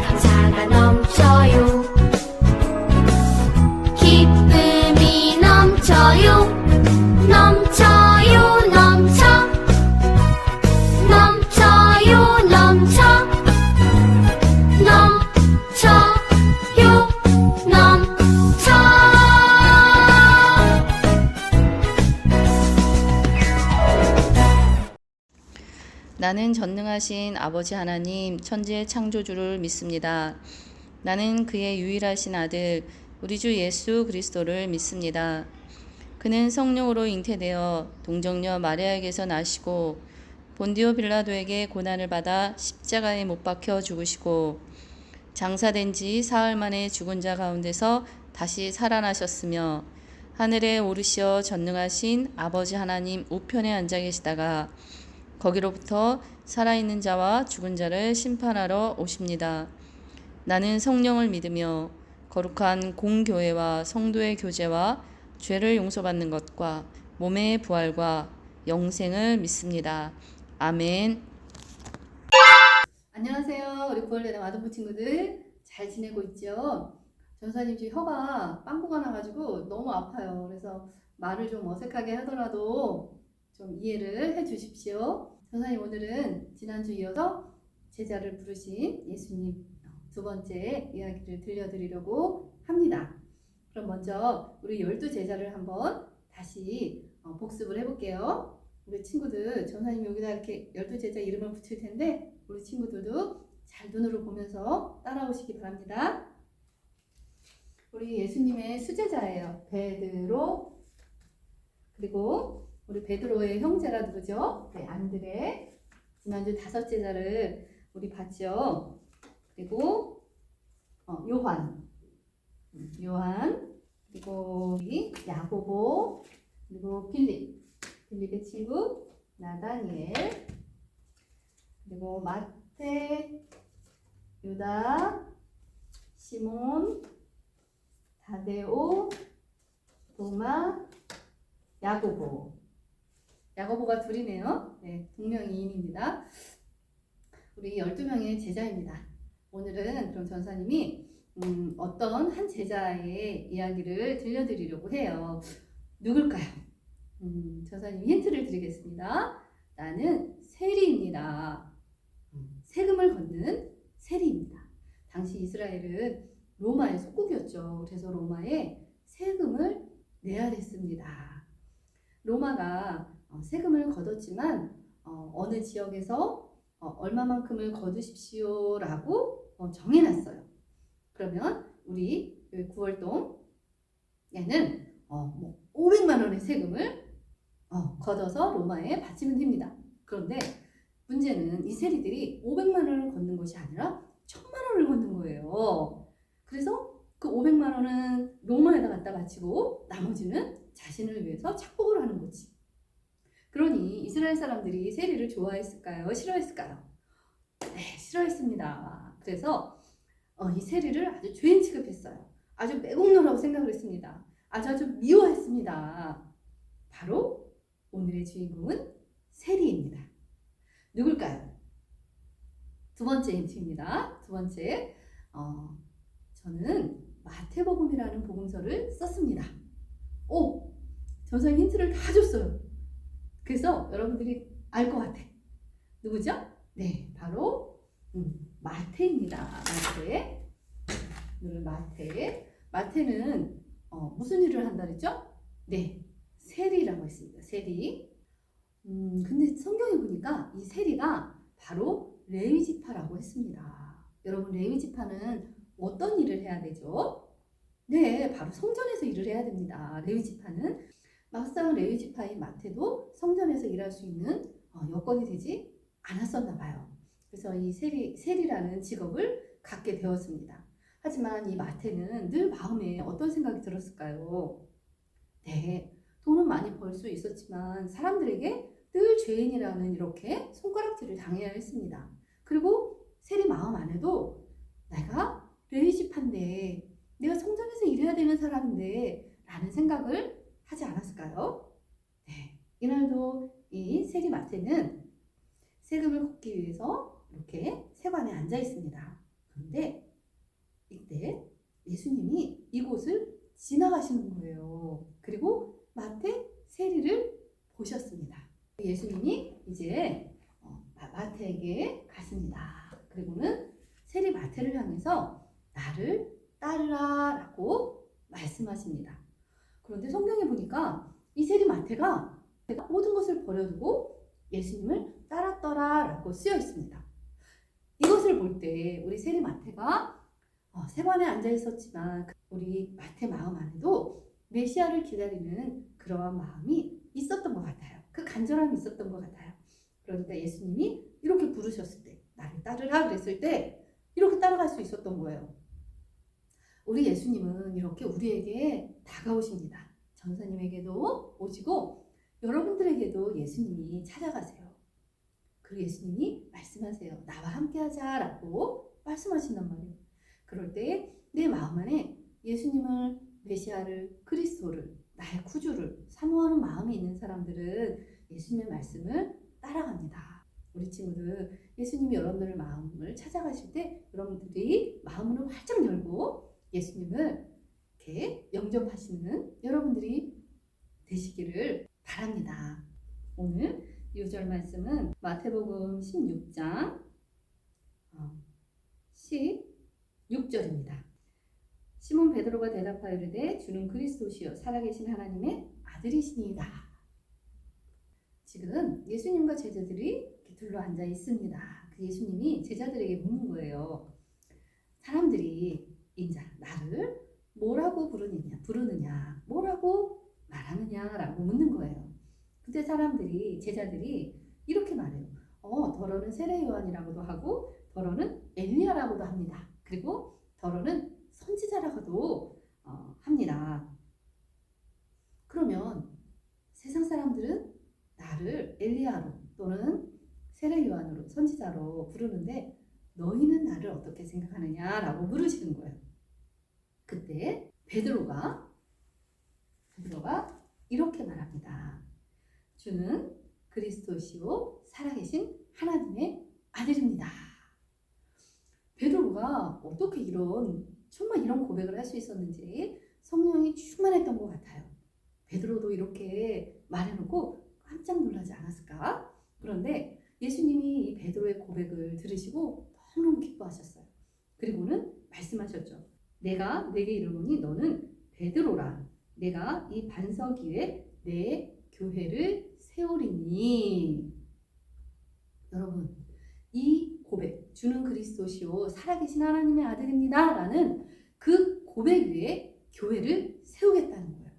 감사가 넘쳐요. 기쁨이 넘쳐요. 넘쳐요 넘쳐. 넘쳐요 넘쳐. 넘쳐요 넘쳐. 나는 전능하신 아버지 하나님 천지의 창조주를 믿습니다. 나는 그의 유일하신 아들 우리 주 예수 그리스도를 믿습니다. 그는 성령으로 잉태되어 동정녀 마리아에게서 나시고 본디오 빌라도에게 고난을 받아 십자가에 못 박혀 죽으시고 장사된 지 사흘 만에 죽은 자 가운데서 다시 살아나셨으며 하늘에 오르시어 전능하신 아버지 하나님 우편에 앉아 계시다가 거기로부터 살아있는 자와 죽은 자를 심판하러 오십니다. 나는 성령을 믿으며 거룩한 공교회와 성도의 교제와 죄를 용서받는 것과 몸의 부활과 영생을 믿습니다. 아멘. 안녕하세요. 우리 부활되는 마동부 친구들 잘 지내고 있죠? 전사님 지금 혀가 빵꾸가 나가지고 너무 아파요. 그래서 말을 좀 어색하게 하더라도 좀 이해를 해 주십시오. 전사님 오늘은 지난주 이어서 제자를 부르신 예수님 두 번째 이야기를 들려드리려고 합니다. 그럼 먼저 우리 12제자를 한번 다시 복습을 해볼게요. 우리 친구들 전사님이 여기다 이렇게 12제자 이름을 붙일 텐데 우리 친구들도 잘 눈으로 보면서 따라오시기 바랍니다. 우리 예수님의 수제자예요. 베드로, 그리고 우리 베드로의 형제라 누구죠? 네, 안드레. 지난주 5제자를 우리 봤죠. 그리고 요한, 그리고 야고보, 그리고 빌립의 친구 나다니엘, 그리고 마태, 유다, 시몬, 다데오, 도마, 야고보가 둘이네요. 네, 동명이인입니다. 우리 12명의 제자입니다. 오늘은 그럼 전사님이 어떤 한 제자의 이야기를 들려드리려고 해요. 누굴까요? 전사님이 힌트를 드리겠습니다. 나는 세리입니다. 세금을 걷는 세리입니다. 당시 이스라엘은 로마의 속국이었죠. 그래서 로마에 세금을 내야 됐습니다. 로마가 세금을 걷었지만 어느 지역에서 얼마만큼을 거두십시오라고 정해놨어요. 그러면 우리 9월동에는 500만 원의 세금을 걷어서 로마에 바치면 됩니다. 그런데 문제는 이 세리들이 500만 원을 걷는 것이 아니라 1000만 원을 걷는 거예요. 그래서 그 500만 원은 로마에다 갖다 바치고 나머지는 자신을 위해서 착복을 하는 거지. 그러니 이스라엘 사람들이 세리를 좋아했을까요? 싫어했을까요? 네, 싫어했습니다. 그래서 이 세리를 아주 죄인 취급했어요. 아주 매국노라고 생각을 했습니다. 아주 미워했습니다. 바로 오늘의 주인공은 세리입니다. 누굴까요? 두 번째 힌트입니다. 두 번째, 저는 마태복음이라는 복음서를 썼습니다. 전사님 힌트를 다 줬어요. 그래서 여러분들이 알 것 같아. 누구죠? 네, 바로 마태입니다. 마태. 오늘 마태는 무슨 일을 한다 그랬죠? 네, 세리라고 했습니다. 세리. 근데 성경에 보니까 이 세리가 바로 레위 지파라고 했습니다. 여러분, 레위 지파는 어떤 일을 해야 되죠? 네, 바로 성전에서 일을 해야 됩니다. 레위 지파는 막상 레위 지파인 마태도 성전에서 일할 수 있는 여건이 되지 않았었나 봐요. 그래서 이 세리라는 직업을 갖게 되었습니다. 하지만 이 마태는 늘 마음에 어떤 생각이 들었을까요? 네, 돈은 많이 벌 수 있었지만 사람들에게 늘 죄인이라는 이렇게 손가락질을 당해야 했습니다. 그리고 세리 마음 안에도 내가 레위 지파인데, 내가 성전에서 일해야 되는 사람인데 라는 생각을 하지 않았을까요? 네, 이날도 이 세리 마태는 세금을 걷기 위해서 이렇게 세관에 앉아 있습니다. 그런데 이때 예수님이 이곳을 지나가시는 거예요. 그리고 마태 세리를 보셨습니다. 예수님이 이제 마태에게 가십니다. 그리고는 세리 마태를 향해서 나를 따르라 라고 말씀하십니다. 그런데 성경에 보니까 이 세리 마태가 모든 것을 버려두고 예수님을 따랐더라 라고 쓰여 있습니다. 이것을 볼 때 우리 세리 마태가 세관에 앉아 있었지만 우리 마태 마음 안에도 메시아를 기다리는 그러한 마음이 있었던 것 같아요. 그 간절함이 있었던 것 같아요. 그러니까 예수님이 이렇게 부르셨을 때 나를 따르라 그랬을 때 이렇게 따라갈 수 있었던 거예요. 우리 예수님은 이렇게 우리에게 다가오십니다. 전사님에게도 오시고 여러분들에게도 예수님이 찾아가세요. 그리고 예수님이 말씀하세요. 나와 함께하자 라고 말씀하신단 말이에요. 그럴 때 내 마음 안에 예수님을, 메시아를, 그리스도를, 나의 구주를 사모하는 마음이 있는 사람들은 예수님의 말씀을 따라갑니다. 우리 친구들, 예수님이 여러분들의 마음을 찾아가실 때 여러분들이 마음을 활짝 열고 예수님을 이렇게 영접하시는 여러분들이 되시기를 바랍니다. 오늘 6절 말씀은 마태복음 16장 16절입니다. 시몬 베드로가 대답하여 이르되 주는 그리스도시요 살아계신 하나님의 아들이시니이다. 지금 예수님과 제자들이 이렇게 둘러앉아 있습니다. 그 예수님이 제자들에게 묻는 거예요. 사람들이 이제 나를 뭐라고 부르느냐, 뭐라고 말하느냐라고 묻는 거예요. 그때 제자들이 이렇게 말해요. 더러는 세례 요한이라고도 하고 더러는 엘리야라고도 합니다. 그리고 더러는 선지자라고도 합니다. 그러면 세상 사람들은 나를 엘리야로 또는 세례 요한으로 선지자로 부르는데 너희는 나를 어떻게 생각하느냐라고 물으시는 거예요. 그때 베드로가 이렇게 말합니다. 주는 그리스도시요 살아계신 하나님의 아들입니다. 베드로가 어떻게 정말 이런 고백을 할 수 있었는지 성령이 충만했던 것 같아요. 베드로도 이렇게 말해놓고 깜짝 놀라지 않았을까? 그런데 예수님이 이 베드로의 고백을 들으시고 너무너무 기뻐하셨어요. 그리고는 말씀하셨죠. 내게 이르노니 너는 베드로라. 내가 이 반석 위에 내 교회를 세우리니. 여러분, 이 고백, 주는 그리스도시요 살아계신 하나님의 아들입니다 라는 그 고백 위에 교회를 세우겠다는 거예요.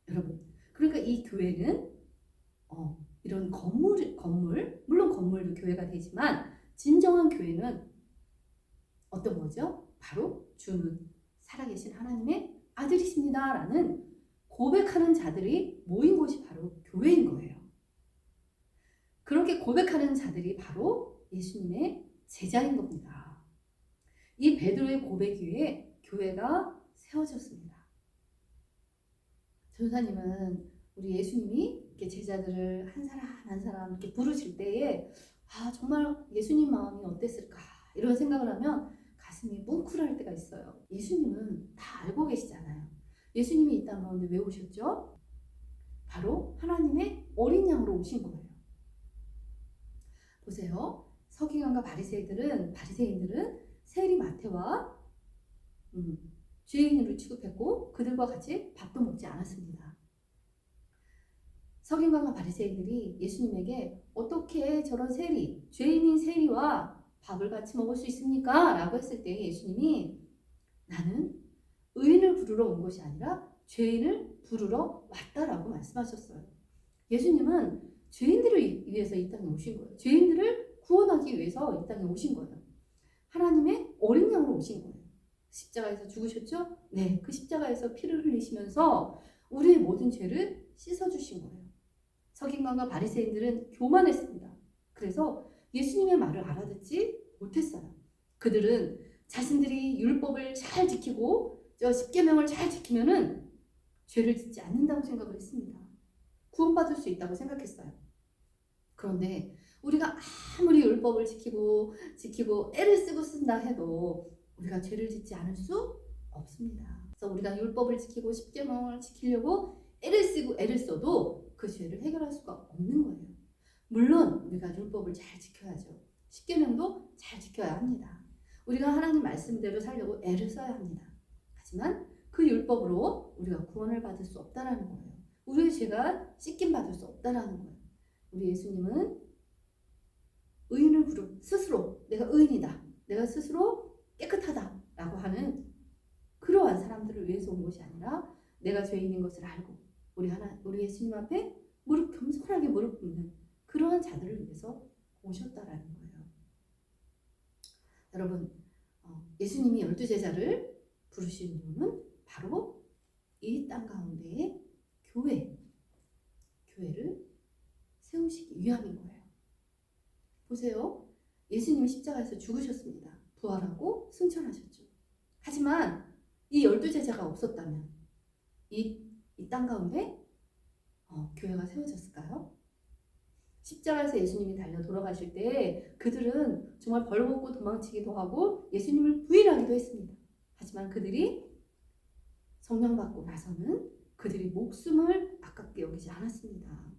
여러분, 그러니까 이 교회는 이런 건물, 물론 건물도 교회가 되지만 진정한 교회는 어떤 거죠? 바로 주는 살아계신 하나님의 아들이십니다 라는 고백하는 자들이 모인 곳이 바로 교회인 거예요. 그렇게 고백하는 자들이 바로 예수님의 제자인 겁니다. 이 베드로의 고백 위에 교회가 세워졌습니다. 전사님은 우리 예수님이 이렇게 제자들을 한 사람 한 사람 이렇게 부르실 때에 정말 예수님 마음이 어땠을까 이런 생각을 하면 가슴이 뭉클할 때가 있어요. 예수님은 다 알고 계시잖아요. 예수님이 이 땅 가운데 왜 오셨죠? 바로 하나님의 어린 양으로 오신 거예요. 보세요. 서기관과 바리새인들은 세리 마태와 죄인으로 취급했고 그들과 같이 밥도 먹지 않았습니다. 서기관과 바리새인들이 예수님에게 어떻게 저런 죄인인 세리와 밥을 같이 먹을 수 있습니까? 라고 했을 때 예수님이 나는 의인을 부르러 온 것이 아니라 죄인을 부르러 왔다라고 말씀하셨어요. 예수님은 죄인들을 위해서 이 땅에 오신 거예요. 죄인들을 구원하기 위해서 이 땅에 오신 거예요. 하나님의 어린 양으로 오신 거예요. 십자가에서 죽으셨죠? 네, 그 십자가에서 피를 흘리시면서 우리의 모든 죄를 씻어주신 거예요. 서기관과 바리새인들은 교만했습니다. 그래서 예수님의 말을 알아듣지 못했어요. 그들은 자신들이 율법을 잘 지키고 십계명을 잘 지키면은 죄를 짓지 않는다고 생각을 했습니다. 구원받을 수 있다고 생각했어요. 그런데 우리가 아무리 율법을 지키고 애를 쓰고 쓴다 해도 우리가 죄를 짓지 않을 수 없습니다. 그래서 우리가 율법을 지키고 십계명을 지키려고 애를 쓰고 애를 써도 그 죄를 해결할 수가 없는 거예요. 물론 우리가 율법을 잘 지켜야죠. 십계명도 잘 지켜야 합니다. 우리가 하나님 말씀대로 살려고 애를 써야 합니다. 하지만 그 율법으로 우리가 구원을 받을 수 없다라는 거예요. 우리의 죄가 씻김 받을 수 없다라는 거예요. 우리 예수님은 의인을 부르 스스로 내가 의인이다, 내가 스스로 깨끗하다라고 하는 그러한 사람들을 위해서 온 것이 아니라 내가 죄인인 것을 알고 우리 예수님 앞에 겸손하게 무릎 꿇는 그러한 자들을 위해서 오셨다라는 거예요. 여러분, 예수님이 12제자를 부르신 이유는 바로 이 땅 가운데에 교회를 세우시기 위함인 거예요. 보세요. 예수님이 십자가에서 죽으셨습니다. 부활하고 승천하셨죠. 하지만 이 12제자가 없었다면 이 땅 가운데 교회가 세워졌을까요? 십자가에서 예수님이 달려 돌아가실 때 그들은 정말 벌거벗고 도망치기도 하고 예수님을 부인하기도 했습니다. 하지만 그들이 성령 받고 나서는 그들이 목숨을 아깝게 여기지 않았습니다.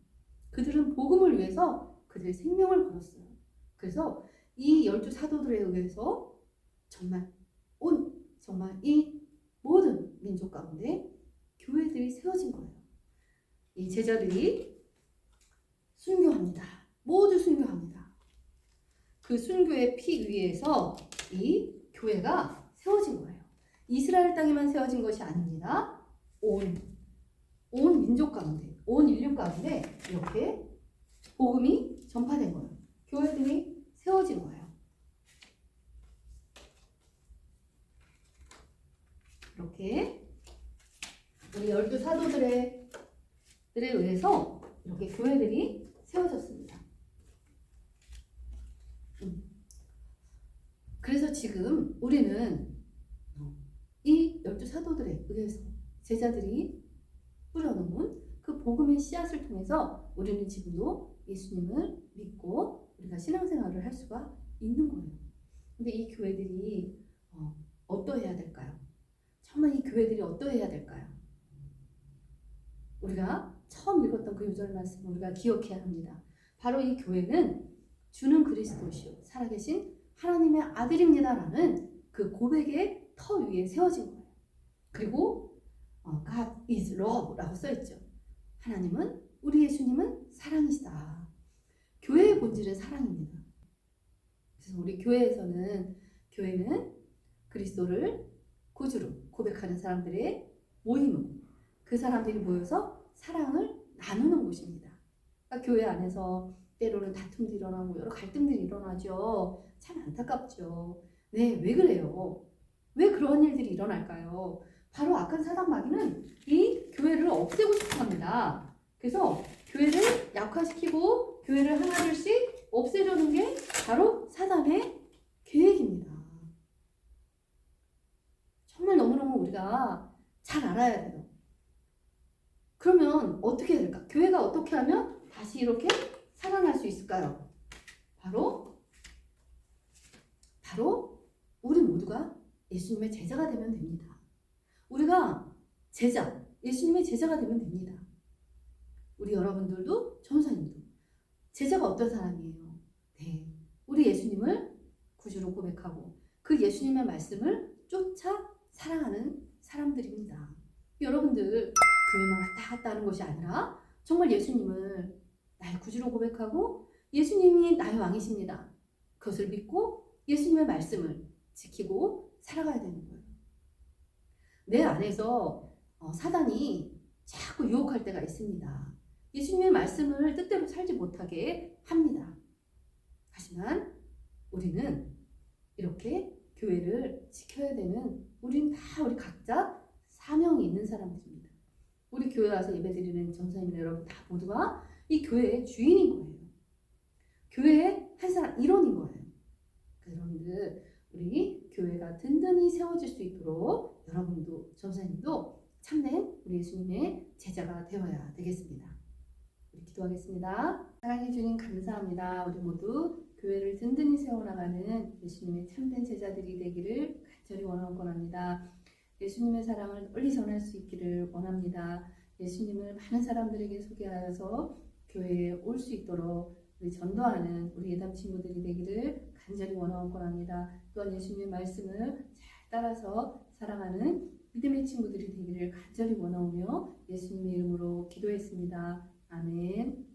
그들은 복음을 위해서 그들의 생명을 걸었어요. 그래서 이 12사도들에 의해서 정말 이 모든 민족 가운데 교회들이 세워진 거예요. 이 제자들이 순교합니다. 모두 순교합니다. 그 순교의 피 위에서 이 교회가 세워진 거예요. 이스라엘 땅에만 세워진 것이 아닙니다. 온 민족 가운데, 온 인류 가운데 이렇게 복음이 전파된 거예요. 교회들이 세워진 거예요. 이렇게 우리 12사도들에 의해서 이렇게 교회들이 세워졌습니다. 그래서 지금 우리는 이 12사도들에 의해서 제자들이 뿌려놓은 그 복음의 씨앗을 통해서 우리는 지금도 예수님을 믿고 우리가 신앙생활을 할 수가 있는 거예요. 근데 이 교회들이 어떠해야 될까요? 정말 이 교회들이 어떠해야 될까요? 우리가 처음 읽었던 그 요절 말씀을 우리가 기억해야 합니다. 바로 이 교회는 주는 그리스도시요 살아계신 하나님의 아들입니다라는 그 고백의 터 위에 세워진 거예요. 그리고 God is love라고 써있죠. 하나님은, 우리 예수님은 사랑이시다. 교회의 본질은 사랑입니다. 그래서 우리 교회는 그리스도를 구주로 고백하는 사람들의 모임이고 그 사람들이 모여서 사랑을 나누는 곳입니다. 그러니까 교회 안에서 때로는 다툼도 일어나고 여러 갈등들이 일어나죠. 참 안타깝죠. 네, 왜 그래요? 왜 그런 일들이 일어날까요? 바로 악한 사단 마귀는 이 교회를 없애고 싶어 합니다. 그래서 교회를 약화시키고 교회를 하나둘씩 없애려는 게 바로 사단의 계획입니다. 정말 너무너무 우리가 잘 알아야 돼요. 그러면 어떻게 해야 될까? 교회가 어떻게 하면 다시 이렇게 살아날 수 있을까요? 바로 우리 모두가 예수님의 제자가 되면 됩니다. 우리가 예수님의 제자가 되면 됩니다. 우리 여러분들도 전사님도 제자가 어떤 사람이에요? 네, 우리 예수님을 구주로 고백하고 그 예수님의 말씀을 쫓아 사랑하는 사람들입니다. 여러분들 교회만 왔다 갔다 하는 것이 아니라 정말 예수님을 나의 구주로 고백하고 예수님이 나의 왕이십니다. 그것을 믿고 예수님의 말씀을 지키고 살아가야 되는 거예요. 내 안에서 사단이 자꾸 유혹할 때가 있습니다. 예수님의 말씀을 뜻대로 살지 못하게 합니다. 하지만 우리는 이렇게 교회를 지켜야 되는 우리 각자 사명이 있는 사람들입니다. 우리 교회 와서 예배드리는 전사님 여러분 다 모두가 이 교회의 주인인 거예요. 교회의 한 사람 일원인 거예요. 여러분들 우리 교회가 든든히 세워질 수 있도록 여러분도 전사님도 참된 우리 예수님의 제자가 되어야 되겠습니다. 우리 기도하겠습니다. 사랑해 주님 감사합니다. 우리 모두 교회를 든든히 세워나가는 예수님의 참된 제자들이 되기를 간절히 원합니다. 예수님의 사랑을 널리 전할 수 있기를 원합니다. 예수님을 많은 사람들에게 소개하여서 교회에 올 수 있도록 우리 전도하는 우리 예담 친구들이 되기를 간절히 원합니다. 또한 예수님의 말씀을 잘 따라서 살아가는 믿음의 친구들이 되기를 간절히 원하오며 예수님의 이름으로 기도했습니다. 아멘.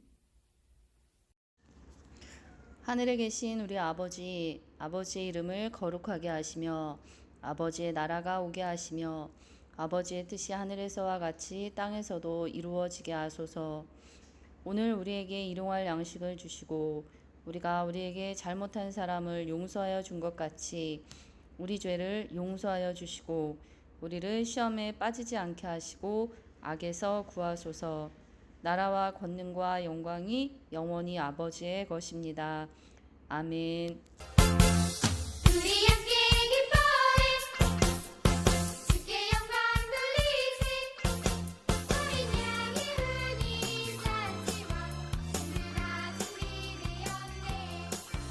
하늘에 계신 우리 아버지, 아버지의 이름을 거룩하게 하시며 아버지의 나라가 오게 하시며 아버지의 뜻이 하늘에서와 같이 땅에서도 이루어지게 하소서. 오늘 우리에게 일용할 양식을 주시고 우리가 우리에게 잘못한 사람을 용서하여 준 것 같이 우리 죄를 용서하여 주시고 우리를 시험에 빠지지 않게 하시고 악에서 구하소서. 나라와 권능과 영광이 영원히 아버지의 것입니다. 아멘. 우리의